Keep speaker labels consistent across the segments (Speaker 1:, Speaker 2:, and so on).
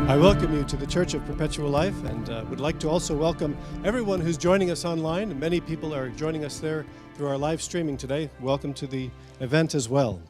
Speaker 1: I welcome you to the Church of Perpetual Life, and would like to also welcome everyone who's joining us online. Many people are joining us there through our live streaming today. Welcome to the event as well.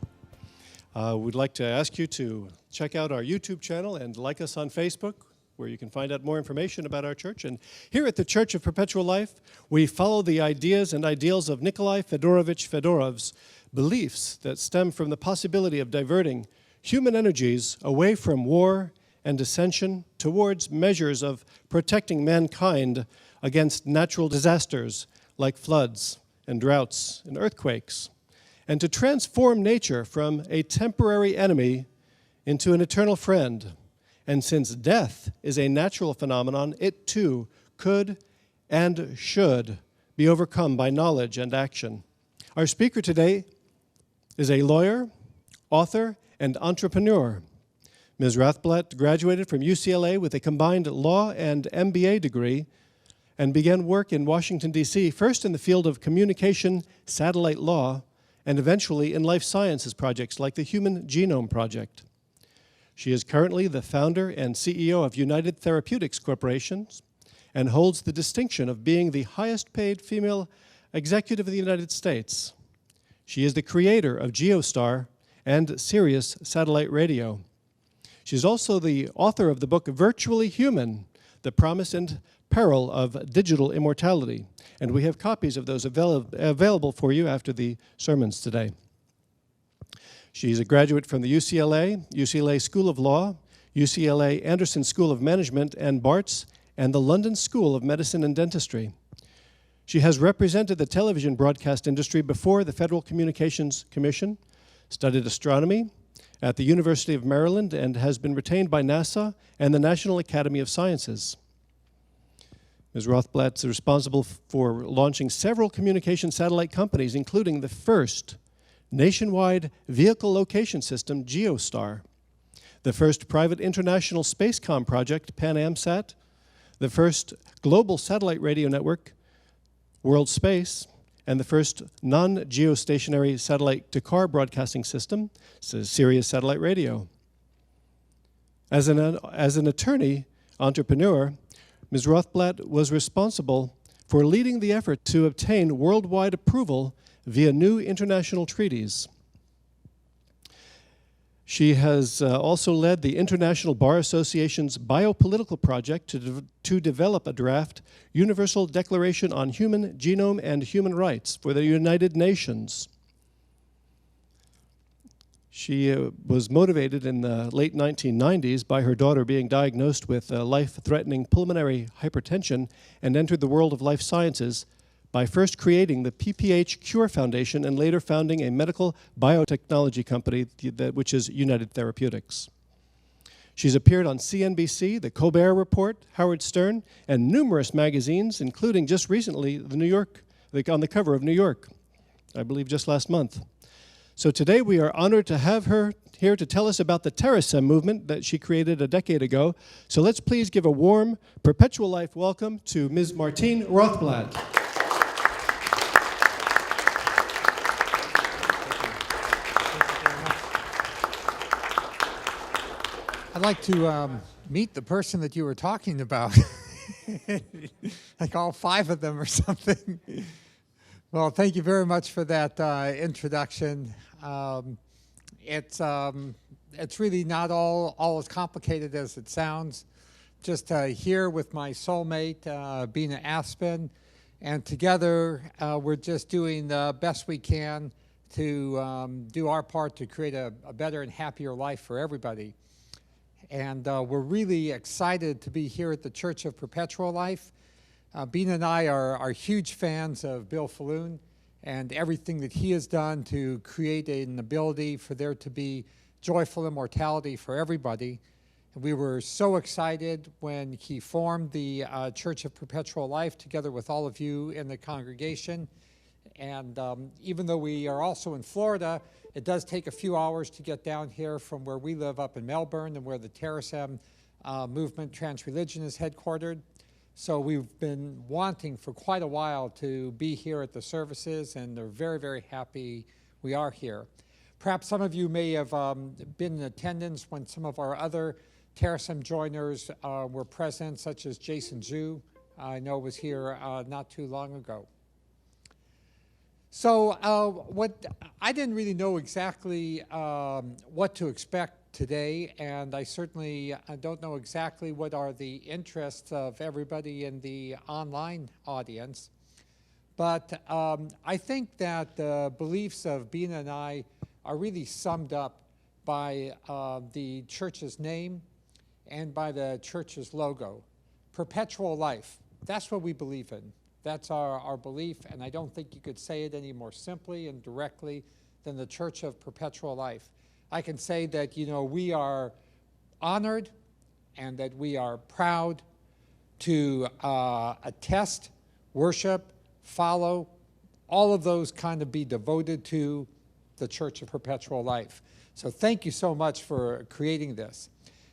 Speaker 1: We'd like to ask you to check out our YouTube channel and like us on Facebook, where you can find out more information about our church. And here at the Church of Perpetual Life, we follow the ideas and ideals of Nikolai Fedorovich Fedorov's beliefs that stem from the possibility of diverting human energies away from war and dissension towards measures of protecting mankind against natural disasters like floods and droughts and earthquakes, and to transform nature from a temporary enemy into an eternal friend. And since death is a natural phenomenon, it too could and should be overcome by knowledge and action. Our speaker today is a lawyer, author, and entrepreneur. Ms. Rothblatt graduated from UCLA with a combined law and MBA degree and began work in Washington, D.C., first in the field of communication satellite law and eventually in life sciences projects like the Human Genome Project. She is currently the founder and CEO of United Therapeutics Corporations and holds the distinction of being the highest paid female executive of the United States. She is the creator of GeoStar and Sirius Satellite Radio. She's also the author of the book Virtually Human, The Promise and Peril of Digital Immortality. And we have copies of those available for you after the sermons today. She's a graduate from the UCLA School of Law, UCLA Anderson School of Management and Barts, and the London School of Medicine and Dentistry. She has represented the television broadcast industry before the Federal Communications Commission, studied astronomy at the University of Maryland, and has been retained by NASA and the National Academy of Sciences. Ms. Rothblatt is responsible for launching several communication satellite companies, including the first nationwide vehicle location system, GeoStar, the first private international spacecom project, PanAmSat, the first global satellite radio network, World Space, and the first non-geostationary satellite-to-car broadcasting system, Sirius Satellite Radio. As an attorney, entrepreneur, Ms. Rothblatt was responsible for leading the effort to obtain worldwide approval via new international treaties. She has also led the International Bar Association's biopolitical project to develop a draft Universal Declaration on Human Genome and Human Rights for the United Nations. She was motivated in the late 1990s by her daughter being diagnosed with life-threatening pulmonary hypertension and entered the world of life sciences by first creating the PPH Cure Foundation and later founding a medical biotechnology company, which is United Therapeutics. She's appeared on CNBC, The Colbert Report, Howard Stern, and numerous magazines, including just recently on the cover of New York, I believe just last month. So today we are honored to have her here to tell us about the Terasem Movement that she created a decade ago. So let's please give a warm Perpetual Life welcome to Ms. Martine Rothblatt.
Speaker 2: I'd like to meet the person that you were talking about, like all five of them or something. Well, thank you very much for that introduction. It's really not all as complicated as it sounds. Just here with my soulmate, Bina Aspen, and together we're just doing the best we can to do our part to create a better and happier life for everybody. And we're really excited to be here at the Church of Perpetual Life. Bina and I are huge fans of Bill Faloon and everything that he has done to create an ability for there to be joyful immortality for everybody. And we were so excited when he formed the Church of Perpetual Life together with all of you in the congregation. And even though we are also in Florida, it does take a few hours to get down here from where we live up in Melbourne and where the Terasem Movement Transreligion is headquartered. So we've been wanting for quite a while to be here at the services, and they're very, very happy we are here. Perhaps some of you may have been in attendance when some of our other Terasem joiners were present, such as Jason Zhu, I know was here not too long ago. So I didn't really know exactly what to expect today, and I certainly don't know exactly what are the interests of everybody in the online audience. But I think that the beliefs of Bina and I are really summed up by the church's name and by the church's logo. Perpetual life, that's what we believe in. That's our belief, and I don't think you could say it any more simply and directly than the Church of Perpetual Life. I can say that, you know, we are honored and that we are proud to attest, worship, follow, all of those kind of be devoted to the Church of Perpetual Life. So thank you so much for creating this.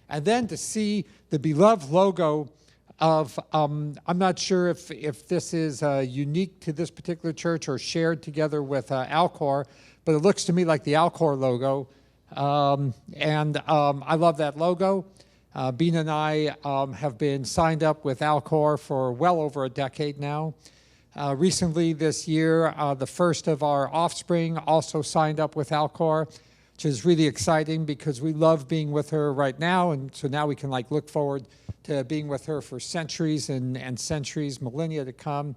Speaker 2: And then to see the beloved logo of, I'm not sure if this is unique to this particular church or shared together with Alcor, but it looks to me like the Alcor logo. I love that logo. Bina and I have been signed up with Alcor for well over a decade now. Recently this year, the first of our offspring also signed up with Alcor, which is really exciting because we love being with her right now, and so now we can like look forward to being with her for centuries and centuries, millennia to come.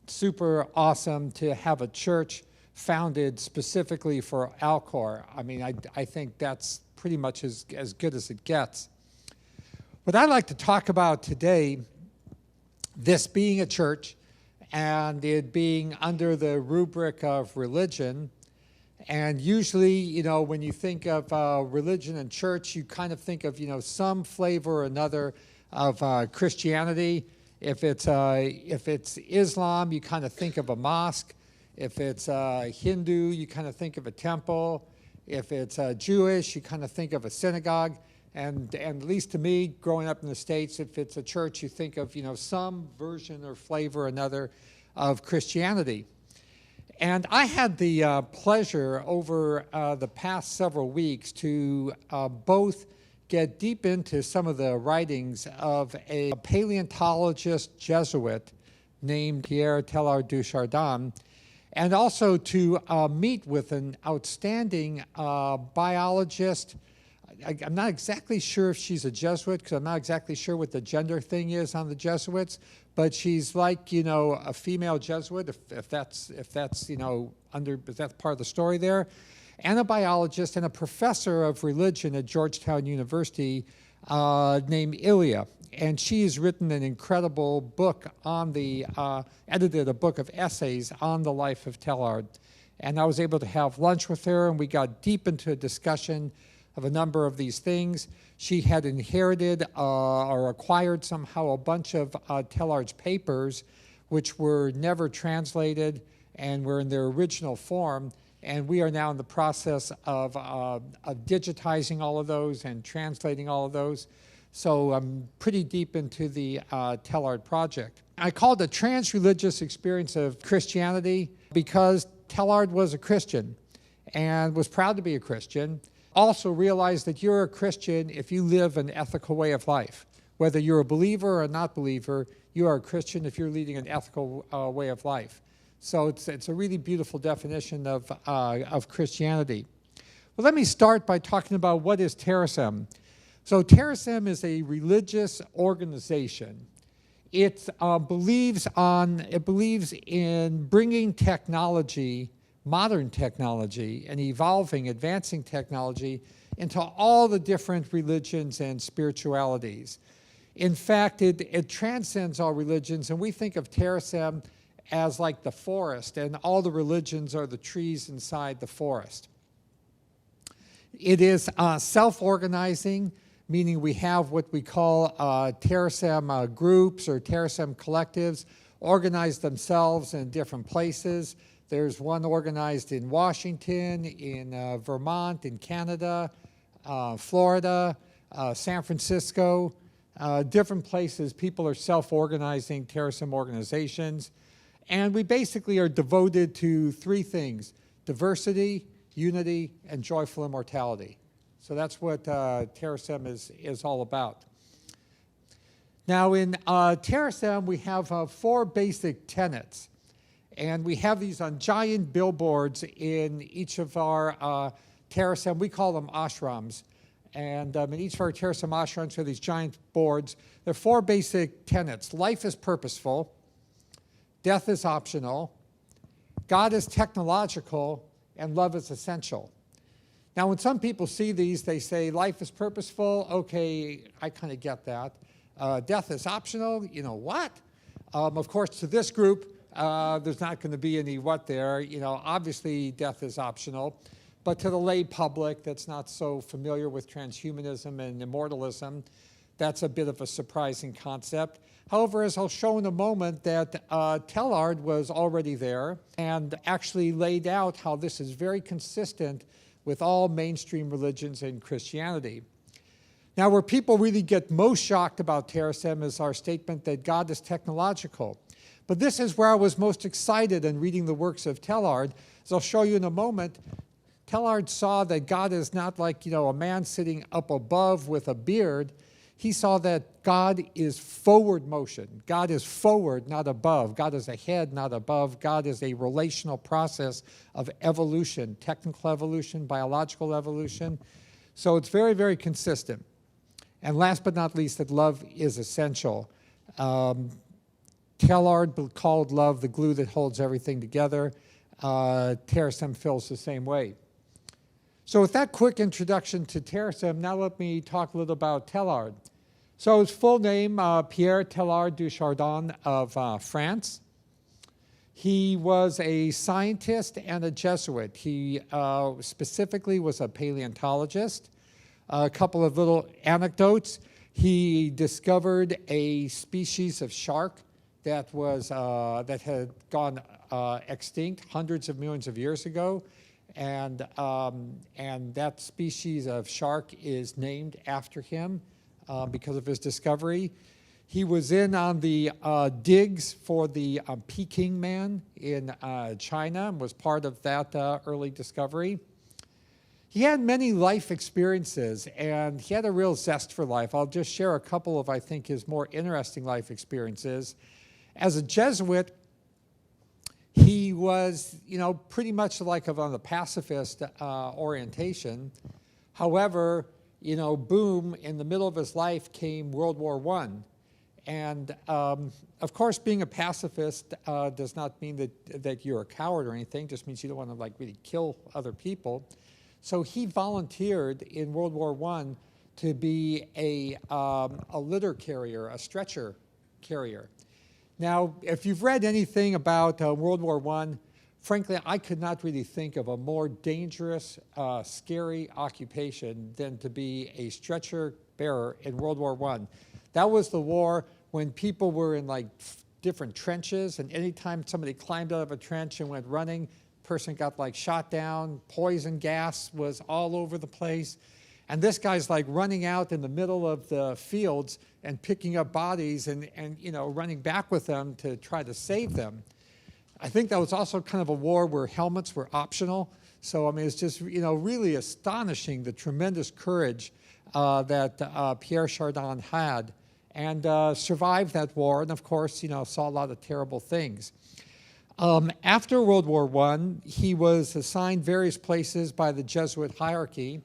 Speaker 2: Super awesome to have a church founded specifically for Alcor. I mean, I think that's pretty much as good as it gets. What I'd like to talk about today, this being a church and it being under the rubric of religion, and usually, you know, when you think of religion and church, you kind of think of, you know, some flavor or another of Christianity. If it's Islam, you kind of think of a mosque. If it's Hindu, you kind of think of a temple. If it's Jewish, you kind of think of a synagogue. And at least to me, growing up in the States, if it's a church, you think of, you know, some version or flavor or another of Christianity. And I had the pleasure over the past several weeks to both get deep into some of the writings of a paleontologist Jesuit named Pierre Teilhard du Chardin, and also to meet with an outstanding biologist. I'm not exactly sure if she's a Jesuit, because I'm not exactly sure what the gender thing is on the Jesuits, but she's like, you know, a female Jesuit, if that's you know, if that's part of the story there, and a biologist and a professor of religion at Georgetown University named Ilya. And she's written an incredible book on the, edited a book of essays on the life of Teilhard. And I was able to have lunch with her, and we got deep into a discussion of a number of these things. She had inherited or acquired somehow a bunch of Teilhard's papers, which were never translated and were in their original form. And we are now in the process of digitizing all of those and translating all of those. So I'm pretty deep into the Teilhard project. I call it a trans-religious experience of Christianity because Teilhard was a Christian and was proud to be a Christian. Also realize that you're a Christian if you live an ethical way of life. Whether you're a believer or not believer, you are a Christian if you're leading an ethical way of life. So it's a really beautiful definition of Christianity. Well, let me start by talking about what is Terasem. So Terasem is a religious organization. It believes in bringing technology, modern technology, and evolving, advancing technology into all the different religions and spiritualities. In fact, it transcends all religions, and we think of Terasem as like the forest, and all the religions are the trees inside the forest. It is self-organizing, meaning we have what we call Terasem groups or Terasem collectives, organize themselves in different places. There's one organized in Washington, in Vermont, in Canada, Florida, San Francisco, different places. People are self-organizing Terasem organizations. And we basically are devoted to three things: diversity, unity, and joyful immortality. So that's what Terasem is all about. Now in Terasem, we have 4 basic tenets. And we have these on giant billboards in each of our Terasem. We call them ashrams. And in each of our Terasem ashrams, we have these giant boards. There are 4 basic tenets. Life is purposeful. Death is optional. God is technological. And love is essential. Now, when some people see these, they say, life is purposeful. Okay, I kind of get that. Death is optional. You know what? Of course, to this group, there's not going to be any what there. You know, obviously, death is optional. But to the lay public that's not so familiar with transhumanism and immortalism, that's a bit of a surprising concept. However, as I'll show in a moment, that Teilhard was already there and actually laid out how this is very consistent with all mainstream religions and Christianity. Now, where people really get most shocked about Terasem is our statement that God is technological. But this is where I was most excited in reading the works of Teilhard. As I'll show you in a moment, Teilhard saw that God is not like, you know, a man sitting up above with a beard. He saw that God is forward motion. God is forward, not above. God is ahead, not above. God is a relational process of evolution, technical evolution, biological evolution. So it's very, very consistent. And last but not least, that love is essential. Teilhard called love the glue that holds everything together. Terasem feels the same way. So with that quick introduction to Terasem, now let me talk a little about Teilhard. So his full name, Pierre Teilhard du Chardon of France. He was a scientist and a Jesuit. He specifically was a paleontologist. A couple of little anecdotes. He discovered a species of shark that was that had gone extinct hundreds of millions of years ago. And that species of shark is named after him because of his discovery. He was in on the digs for the Peking man in China and was part of that early discovery. He had many life experiences, and he had a real zest for life. I'll just share a couple of, I think, his more interesting life experiences. As a Jesuit, he was, you know, pretty much like on the pacifist orientation. However, you know, boom, in the middle of his life came World War I. And of course, being a pacifist does not mean that you're a coward or anything. It just means you don't want to like really kill other people. So he volunteered in World War I to be a litter carrier, a stretcher carrier. Now, if you've read anything about World War I, frankly, I could not really think of a more dangerous, scary occupation than to be a stretcher bearer in World War I. That was the war when people were in like different trenches, and anytime somebody climbed out of a trench and went running, person got like shot down, poison gas was all over the place. And this guy's like running out in the middle of the fields and picking up bodies and you know, running back with them to try to save them. I think that was also kind of a war where helmets were optional. So, I mean, it's just, you know, really astonishing the tremendous courage that Pierre Chardon had and survived that war. And of course, you know, saw a lot of terrible things. After World War I, he was assigned various places by the Jesuit hierarchy.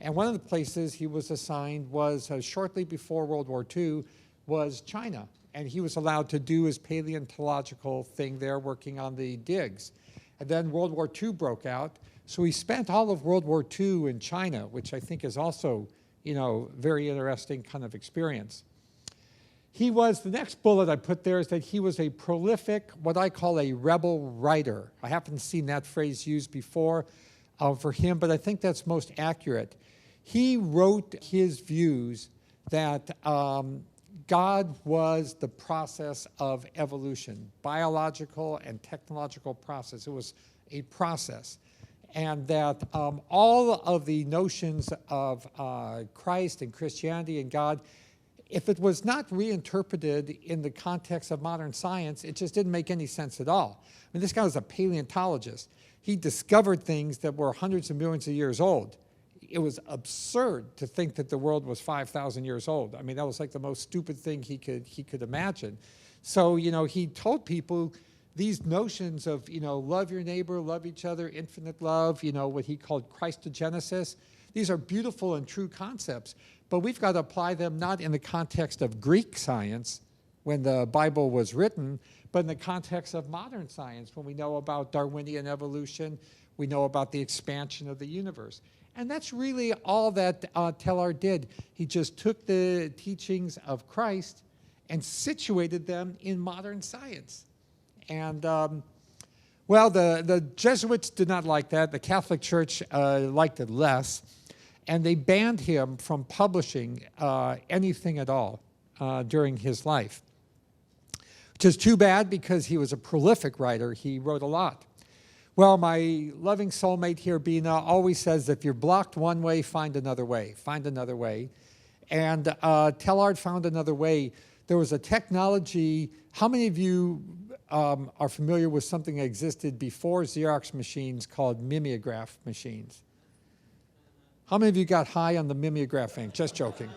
Speaker 2: And one of the places he was assigned was shortly before World War II was China. And he was allowed to do his paleontological thing there, working on the digs. And then World War II broke out. So he spent all of World War II in China, which I think is also, you know, very interesting kind of experience. He was, the next bullet I put there is that he was a prolific, what I call a rebel writer. I haven't seen that phrase used before for him, but I think that's most accurate. He wrote his views that God was the process of evolution, biological and technological process. It was a process. And that all of the notions of Christ and Christianity and God, if it was not reinterpreted in the context of modern science, it just didn't make any sense at all. I mean, this guy was a paleontologist. He discovered things that were hundreds of millions of years old it was absurd to think that the world was 5,000 years old. I mean, that was like the most stupid thing he could imagine. So, he told people these notions of, love your neighbor, love each other, infinite love, what he called Christogenesis. These are beautiful and true concepts, but we've got to apply them not in the context of Greek science when the Bible was written, but in the context of modern science when we know about Darwinian evolution, we know about the expansion of the universe. And that's really all that Teilhard did. He just took the teachings of Christ and situated them in modern science. And, well, the Jesuits did not like that. The Catholic Church liked it less. And they banned him from publishing anything at all during his life, which is too bad because he was a prolific writer. He wrote a lot. Well, my loving soulmate here, Bina, always says if you're blocked one way, find another way. Find another way. And Teilhard found another way. There was a technology. How many of you are familiar with something that existed before Xerox machines called mimeograph machines? How many of you got high on the mimeograph ink? Just joking.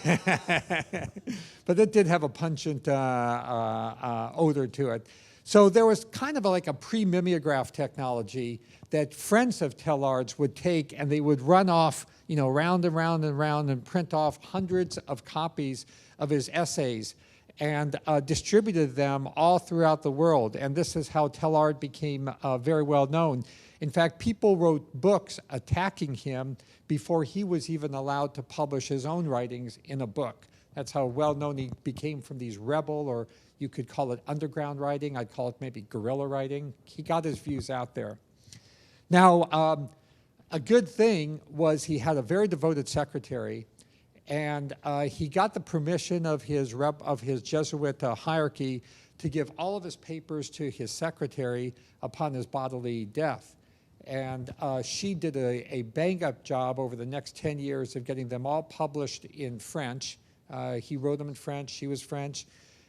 Speaker 2: But it did have a pungent odor to it. So there was kind of like a pre-mimeograph technology that friends of Teilhard's would take, and they would run off, round and round and round, and print off hundreds of copies of his essays and distributed them all throughout the world. And this is how Teilhard became very well known. In fact, people wrote books attacking him before he was even allowed to publish his own writings in a book. That's how well known he became from these rebel, or you could call it underground writing. I'd call it maybe guerrilla writing. He got his views out there. Now, a good thing was he had a very devoted secretary, and he got the permission of his Jesuit hierarchy to give all of his papers to his secretary upon his bodily death. And she did a bang-up job over the next 10 years of getting them all published in French. He wrote them in French, she was French.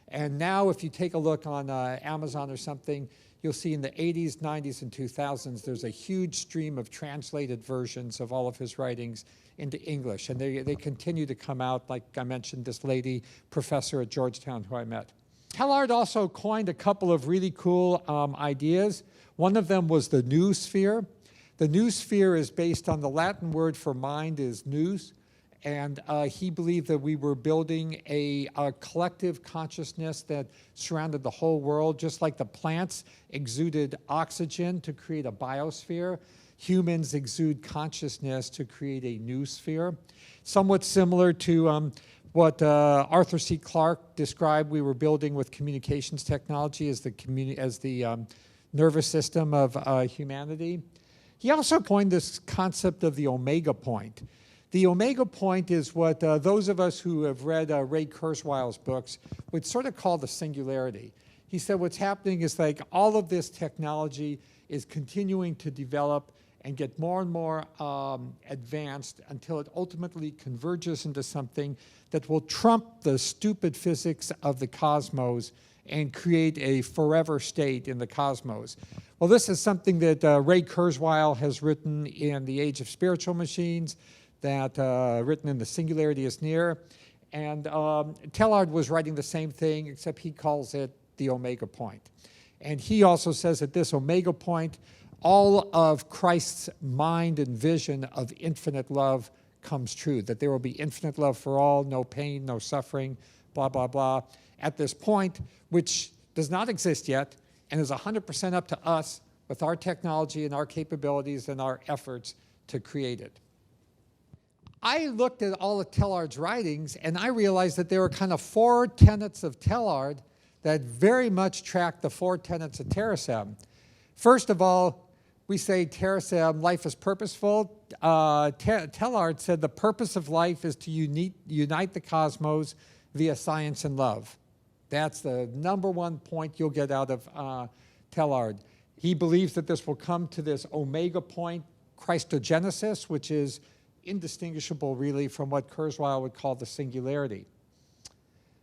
Speaker 2: And now if you take a look on Amazon or something, you'll see in the 80s, 90s, and 2000s, there's a huge stream of translated versions of all of his writings into English. And they continue to come out, like I mentioned, this lady, professor at Georgetown, who I met. Teilhard also coined a couple of really cool ideas. One of them was the noosphere. The noosphere is based on the Latin word for mind is nous, and he believed that we were building a collective consciousness that surrounded the whole world, just like the plants exuded oxygen to create a biosphere. Humans exude consciousness to create a noosphere. Somewhat similar to what Arthur C. Clarke described we were building with communications technology as the nervous system of humanity. He also coined this concept of the omega point. The omega point is what those of us who have read Ray Kurzweil's books would sort of call the singularity. He said what's happening is like all of this technology is continuing to develop and get more and more advanced until it ultimately converges into something that will trump the stupid physics of the cosmos and create a forever state in the cosmos. Well, this is something that Ray Kurzweil has written in The Age of Spiritual Machines, that written in The Singularity is Near. And Teilhard was writing the same thing, except he calls it the omega point. And he also says at this omega point, all of Christ's mind and vision of infinite love comes true, that there will be infinite love for all, no pain, no suffering, blah, blah, blah. At this point, which does not exist yet, and is 100% up to us with our technology and our capabilities and our efforts to create it. I looked at all of Teilhard's writings, and I realized that there were kind of 4 tenets of Teilhard that very much track the 4 tenets of Terasem. First of all, we say Terasem, life is purposeful. Teilhard said the purpose of life is to unite the cosmos via science and love. That's the #1 point you'll get out of Teilhard. He believes that this will come to this omega point, Christogenesis, which is indistinguishable really from what Kurzweil would call the singularity.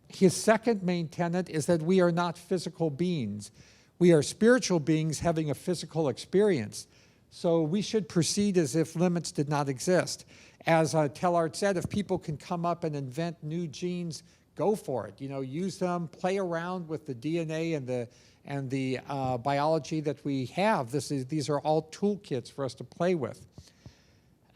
Speaker 2: His second main tenet is that we are not physical beings. We are spiritual beings having a physical experience. So we should proceed as if limits did not exist. As Tellard said, if people can come up and invent new genes, go for it. Use them, play around with the DNA and the biology that we have. These are all toolkits for us to play with.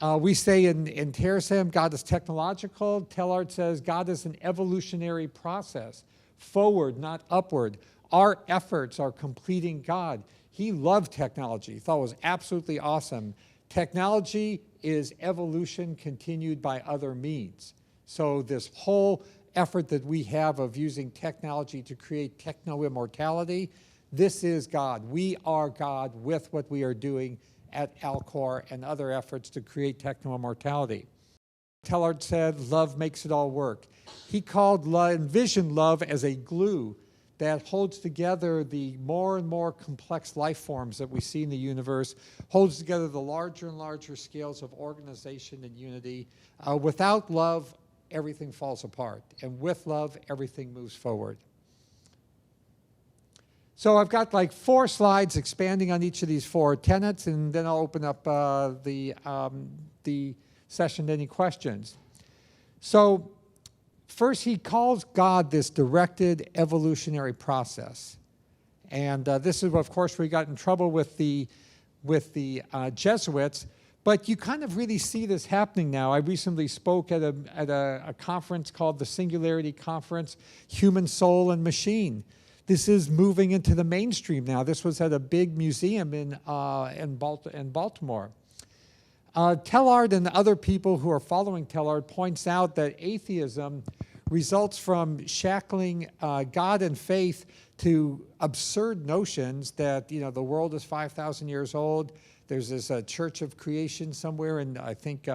Speaker 2: We say in Terasem, God is technological. Tellard says God is an evolutionary process, forward, not upward. Our efforts are completing God. He loved technology. He thought it was absolutely awesome. Technology is evolution continued by other means. So this whole effort that we have of using technology to create techno-immortality, this is God. We are God with what we are doing at Alcor and other efforts to create techno-immortality. Tellard said, love makes it all work. He envisioned love as a glue that holds together the more and more complex life forms that we see in the universe, holds together the larger and larger scales of organization and unity. Without love, everything falls apart. And with love, everything moves forward. So I've got like 4 slides expanding on each of these 4 tenets, and then I'll open up the session to any questions. So first, he calls God this directed evolutionary process. And this is, of course, where he got in trouble with the Jesuits. But you kind of really see this happening now. I recently spoke at a conference called the Singularity Conference, Human Soul and Machine. This is moving into the mainstream now. This was at a big museum in Baltimore. Tellard and other people who are following Tellard points out that atheism results from shackling God and faith to absurd notions that the world is 5,000 years old. There's this Church of Creation somewhere in, I think,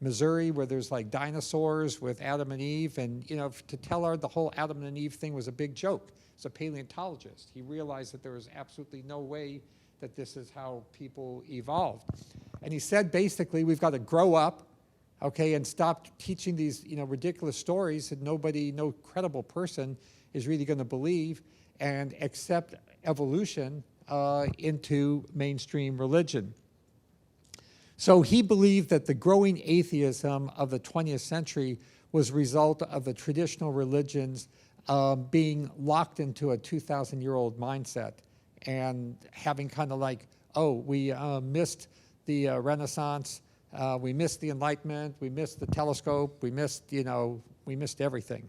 Speaker 2: Missouri, where there's like dinosaurs with Adam and Eve. And to Tellard, the whole Adam and Eve thing was a big joke. As a paleontologist, he realized that there was absolutely no way that this is how people evolved. And he said, basically, we've got to grow up, okay, and stop teaching these ridiculous stories that no credible person is really going to believe, and accept evolution into mainstream religion. So he believed that the growing atheism of the 20th century was a result of the traditional religions being locked into a 2,000-year-old mindset and having kind of like, oh, we missed the Renaissance, we missed the Enlightenment, we missed the telescope, we missed everything.